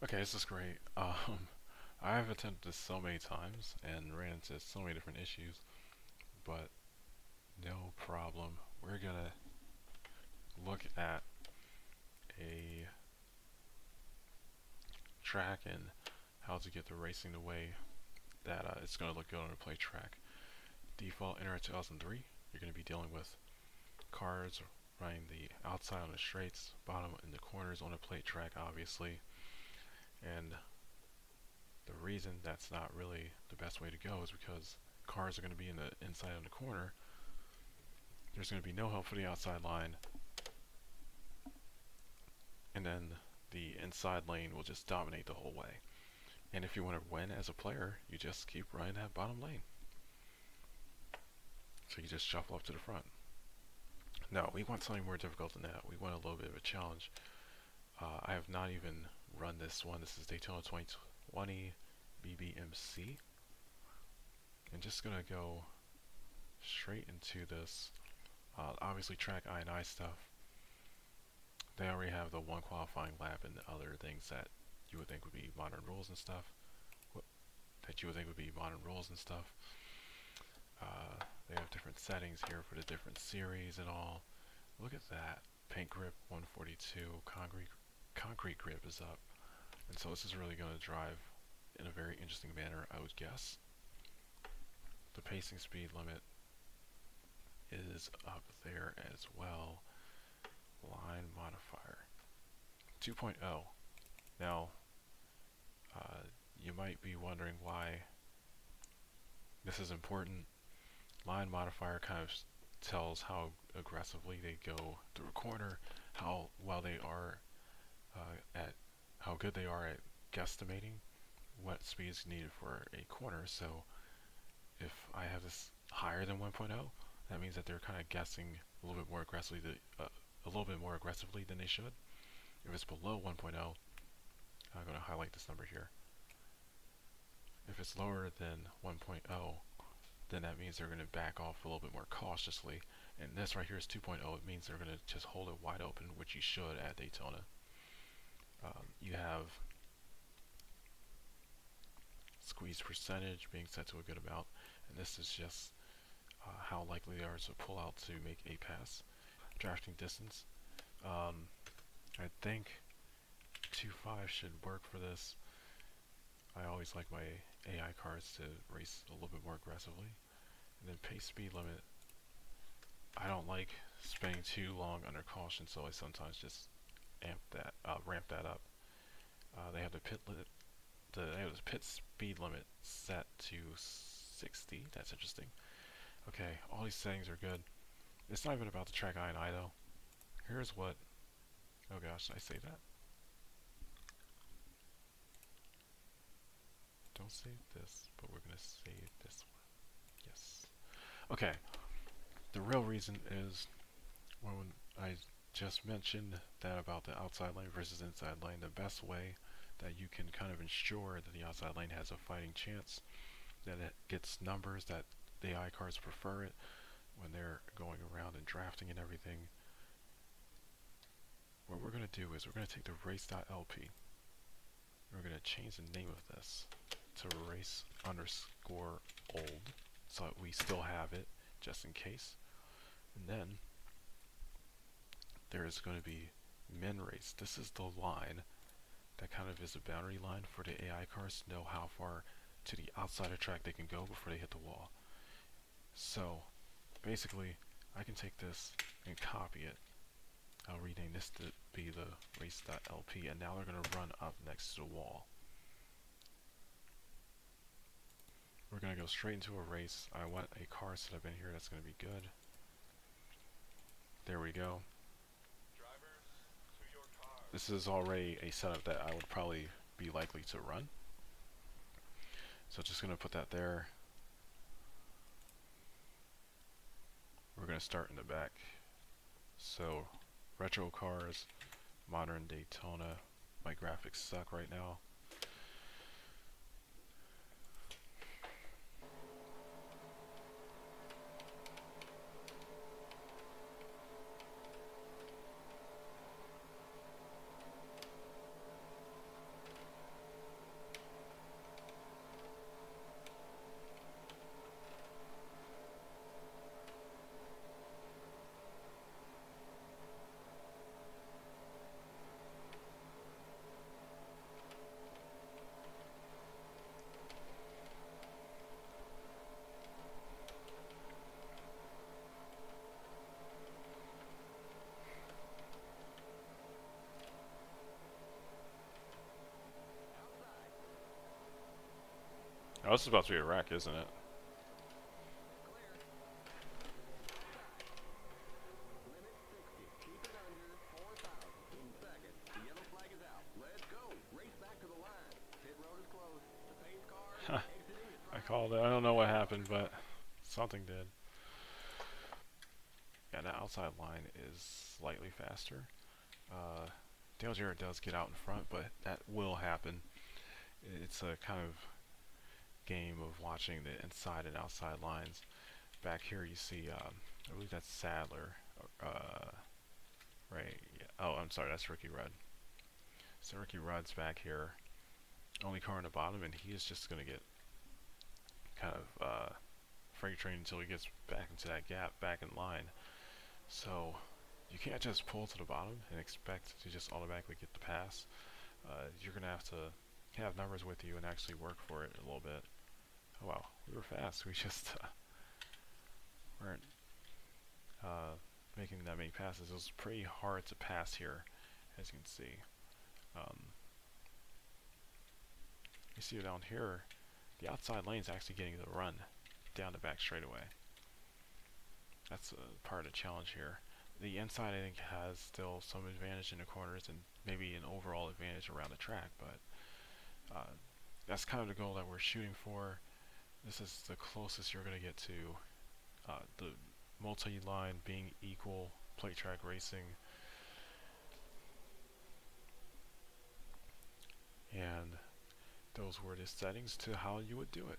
Okay, this is great. I've attempted this so many times and ran into so many different issues, but no problem. We're gonna look at a track and how to get the racing the way that it's gonna look good on a play track. Default nr2003. You're gonna be dealing with cars running the outside on the straights, bottom in the corners on a plate track, obviously. And the reason that's not really the best way to go is because cars are going to be in the inside of the corner. There's going to be no help for the outside line, and then the inside lane will just dominate the whole way. And if you want to win as a player, you just keep running that bottom lane. So you just shuffle up to the front. No, we want something more difficult than that. We want a little bit of a challenge. I have not even run this one. This is Daytona 2020 BBMC. I'm just gonna go straight into this. Obviously, track I&I stuff. They already have the one qualifying lap and the other things that you would think would be modern rules and stuff. They have different settings here for the different series and all. Look at that. Paint grip 142, concrete grip is up. And so this is really going to drive in a very interesting manner, I would guess. The pacing speed limit is up there as well. Line modifier 2.0. Now, you might be wondering why this is important. Line modifier kind of tells how aggressively they go through a corner, how well they are at how good they are at guesstimating what speed is needed for a corner. So if I have this higher than 1.0, that means that they're kind of guessing a little bit more aggressively, than they should. If it's below 1.0, I'm going to highlight this number here. If it's lower than 1.0, then that means they're going to back off a little bit more cautiously. And this right here is 2.0. It means they're going to just hold it wide open, which you should at Daytona. You have squeeze percentage being set to a good amount, and this is just how likely they are to pull out to make a pass. Drafting distance. I think 2.5 should work for this. I always like my AI cars to race a little bit more aggressively. And then pace speed limit. I don't like spending too long under caution, so I sometimes just ramp that up. They have the pit speed limit set to 60. That's interesting. Okay, all these settings are good. It's not even about the track I&I though. Here's what. Oh gosh, did I say that? Don't save this, but we're gonna save this one. Yes. Okay. The real reason is when I just mentioned that about the outside lane versus inside lane. The best way that you can kind of ensure that the outside lane has a fighting chance, that it gets numbers, that the AI cards prefer it when they're going around and drafting and everything. What we're going to do is we're going to take the race.lp. We're going to change the name of this to race_old so that we still have it just in case. And then there is going to be min race. This is the line that kind of is a boundary line for the AI cars to know how far to the outside of track they can go before they hit the wall. So basically I can take this and copy it. I'll rename this to be the race.lp, and now they're going to run up next to the wall. We're going to go straight into a race. I want a car set up in here that's going to be good. There we go. This is already a setup that I would probably be likely to run. So just going to put that there. We're going to start in the back. So retro cars, modern Daytona. My graphics suck right now. Oh, this is about to be a wreck, isn't it? I called it. I don't know what happened, but something did. Yeah, the outside line is slightly faster. Dale Jarrett does get out in front, but that will happen. It's a kind of game of watching the inside and outside lines. Back here you see, I believe that's Sadler. Uh, right. Yeah. Oh, I'm sorry, that's Ricky Rudd. So Ricky Rudd's back here, only car on the bottom, and he is just going to get kind of freight trained until he gets back into that gap, back in line. So you can't just pull to the bottom and expect to just automatically get the pass. You're going to have numbers with you and actually work for it a little bit. Oh wow, we were fast. We just weren't making that many passes. It was pretty hard to pass here, as you can see. You see down here, the outside lane is actually getting the run down the back straightaway. That's part of the challenge here. The inside, I think, has still some advantage in the corners and maybe an overall advantage around the track, but that's kind of the goal that we're shooting for. This is the closest you're going to get to the multi-line being equal plate track racing. And those were the settings to how you would do it.